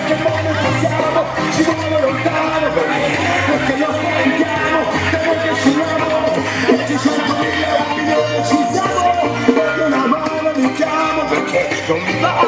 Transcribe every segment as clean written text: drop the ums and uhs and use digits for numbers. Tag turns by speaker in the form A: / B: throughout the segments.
A: che mondo passiamo, ci vuole lontano, perché lo spaventiamo, temo che usciamo, oggi 100.000 milioni ci siamo, voglio una mano mi chiamo, perché non mi va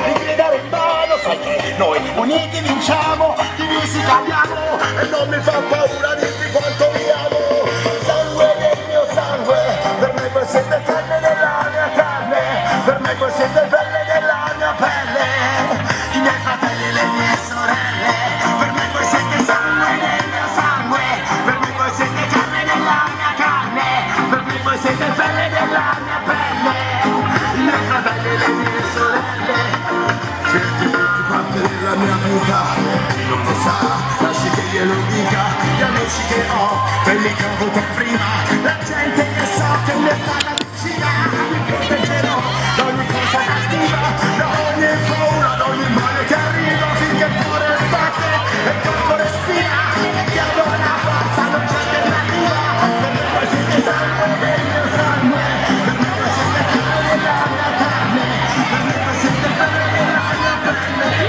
A: di gridare in mano, sai che noi uniti vinciamo, divisi capiamo, e non mi fa paura dirti quanto mi amo, sangue del mio sangue, per me voi siete carne della mia carne, per me voi siete pelle della mia pelle, i miei fratelli e le mie sorelle, per me voi siete sangue del mio sangue, per me voi siete carne della mia carne, per me voi siete pelle della mia pelle, i miei fratelli e le mie sorelle, siete tutti parte della mia vita, chi non lo sa, lasci che glielo dica, gli amici che ho, quelli che ho avuto prima, la gente che so che mi è stata vicina, mi proteggerò da ogni cosa cattiva, da ogni paura, da ogni male che arriva, finché il cuore batte e il corpo respira, ti do la forza, non c'è alternativa, per me voi siete sangue del mio sangue, per me voi siete carne della mia carne, per me voi siete pelle della mia pelle.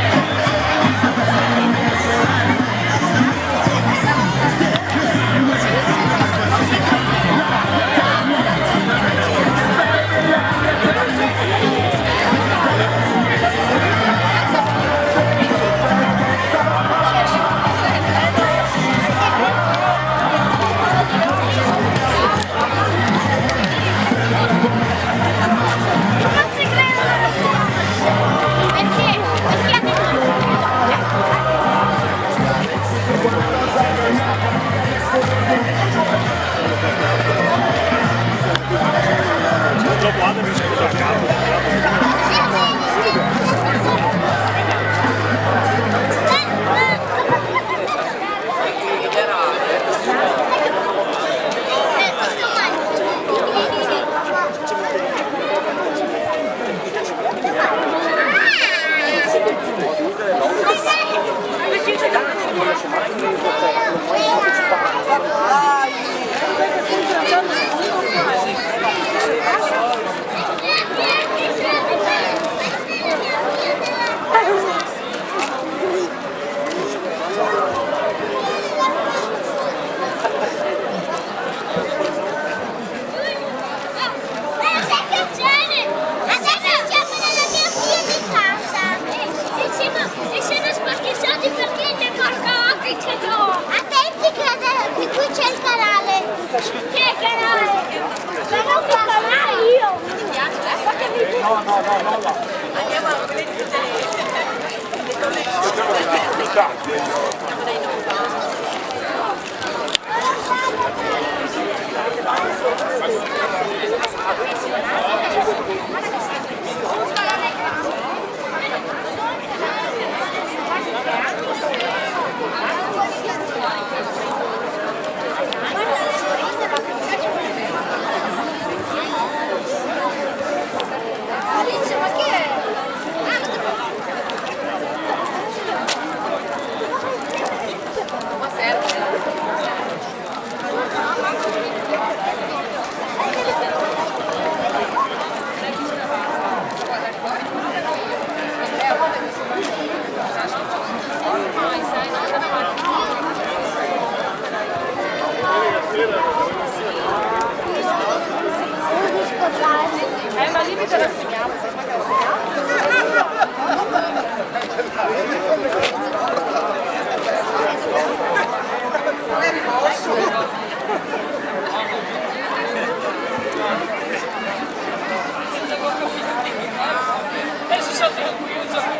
B: Andiamo a vedere tutte le ma lì mi te la segniamo, non è rimosso. Adesso sono tranquillo, guarda,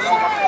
A: Oh, sì,